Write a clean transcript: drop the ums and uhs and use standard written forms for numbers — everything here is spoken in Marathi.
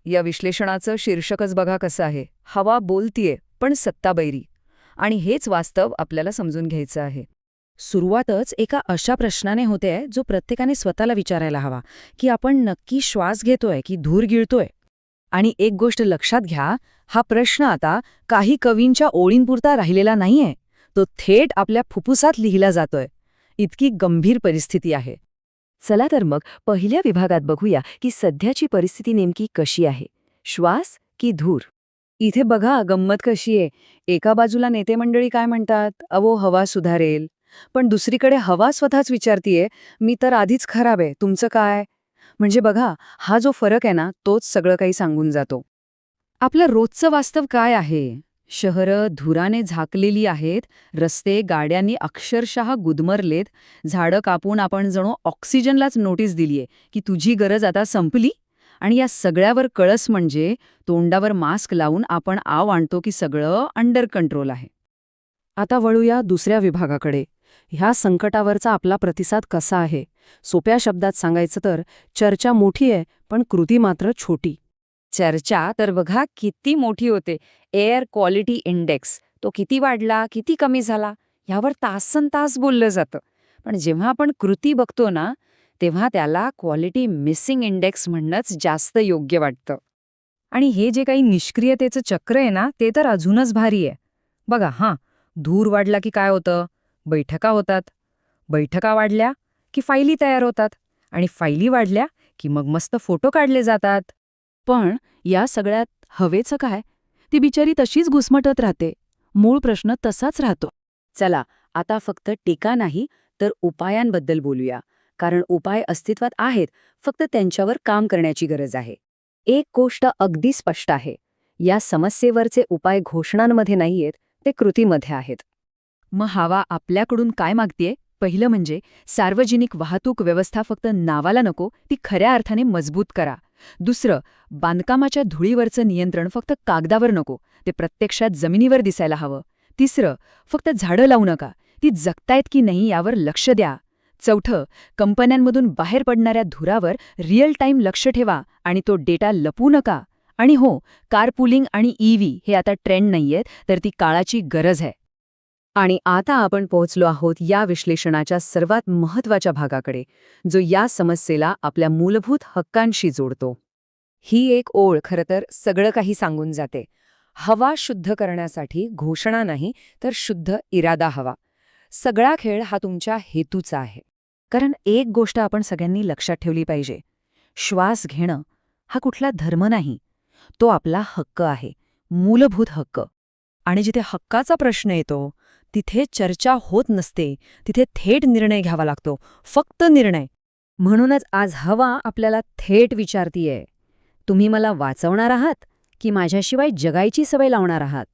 या विश्लेषणाचं शीर्षकच बघा कसं आहे, हवा बोलतीये पण सत्ताबैरी. आणि हेच वास्तव आपल्याला समजून घ्यायचं आहे. सुरुवातच एका अशा प्रश्नाने होते जो प्रत्येकाने स्वतःला विचारायला हवा की आपण नक्की श्वास घेतोय की धूर गिळतोय. आणि एक गोष्ट लक्षात घ्या, हा प्रश्न आता काही कवींच्या ओळींपुरता राहिलेला नाहीये, तो थेट आपल्या फुफ्फुसात लिहिला जातोय. इतकी गंभीर परिस्थिती आहे. चला तर मग पहिल्या विभागात बघूया की सध्याची परिस्थिती नेमकी कशी आहे, श्वास की धूर. इथे बघा गंमत कशी आहे. एका बाजूला नेते मंडळी काय म्हणतात, अवो हवा सुधारेल, पण दुसरीकडे हवा स्वतःच विचारतीये, मी तर आधीच खराब आहे, तुमचं काय? म्हणजे बघा, हा जो फरक आहे ना, तोच सगळं काही सांगून जातो. आपलं रोजचं वास्तव काय आहे? शहरं धुराने झाकलेली आहेत, रस्ते गाड्यांनी अक्षरशः गुदमरलेत, झाडं कापून आपण जणू ऑक्सिजनलाच नोटीस दिलीये की तुझी गरज आता संपली. आणि या सगळ्यावर कळस म्हणजे तोंडावर मास्क लावून आपण आव आणतो की सगळं अंडर कंट्रोल आहे. आता वळूया दुसऱ्या विभागाकडे. ह्या संकटावरचा आपला प्रतिसाद कसा आहे? सोप्या शब्दात सांगायचं तर चर्चा मोठी आहे पण कृती मात्र छोटी. चर्चा तर बघा किती मोठी होते. एअर क्वालिटी इंडेक्स तो किती वाढला, किती कमी झाला, यावर तासनतास बोललं जातं. पण जेव्हा आपण कृती बघतो ना, तेव्हा त्याला क्वालिटी मिसिंग इंडेक्स म्हणणंच जास्त योग्य वाटतं. आणि हे जे काही निष्क्रियतेचं चक्र आहे ना, ते तर अजूनच भारी आहे. बघा धूर वाढला की काय होतं? बैठका होतात. बैठका वाढल्या की फाईली तयार होतात. आणि फाईली वाढल्या की मग मस्त फोटो काढले जातात. पण या सगळ्यात हवेचं काय? ती बिचारी तशीच घुसमटत राहते. मूळ प्रश्न तसाच राहतो. चला आता फक्त टीका नाही तर उपायांबद्दल बोलूया. कारण उपाय अस्तित्वात आहेत, फक्त त्यांच्यावर काम करण्याची गरज आहे. एक गोष्ट अगदी स्पष्ट आहे, या समस्येवरचे उपाय घोषणांमध्ये नाहीयेत, ते कृतीमध्ये आहेत. मग हवा आपल्याकडून काय मागतेय? पहिलं म्हणजे सार्वजनिक वाहतूक व्यवस्था फक्त नावाला नको, ती खऱ्या अर्थाने मजबूत करा. दुसरं, बांधकामाच्या धुळीवरचं नियंत्रण फक्त कागदावर नको, ते प्रत्यक्षात जमिनीवर दिसायला हवं. तिसरं, फक्त झाडं लावू नका, ती जगतायत की नाही यावर लक्ष द्या. चौथं, कंपन्यांमधून बाहेर पडणाऱ्या धुरावर रिअल टाईम लक्ष ठेवा आणि तो डेटा लपवू नका. आणि हो, कारपूलिंग आणि ईव्ही हे आता ट्रेंड नाहीयेत, तर ती काळाची गरज आहे. आणि आता आपण पोहोचलो आहोत या विश्लेषणाच्या सर्वात महत्त्वाच्या भागाकडे, जो या समस्येला आपल्या मूलभूत हक्कांशी जोडतो. ही एक ओळ खरं तर सगळं काही सांगून जाते. हवा शुद्ध करण्यासाठी घोषणा नाही, तर शुद्ध इरादा हवा. सगळा खेळ हा तुमच्या हेतूचा आहे. कारण एक गोष्ट आपण सगळ्यांनी लक्षात ठेवली पाहिजे. श्वास घेणं हा कुठला धर्म नाही, तो आपला हक्क आहे, मूलभूत हक्क. आणि जिथे हक्काचा प्रश्न येतो तिथे चर्चा होत नसते, तिथे थेट निर्णय घ्यावा लागतो, फक्त निर्णय. म्हणूनच आज हवा आपल्याला थेट विचारतीये, तुम्ही मला वाचवणार आहात की माझ्याशिवाय जगायची सवय लावणार आहात?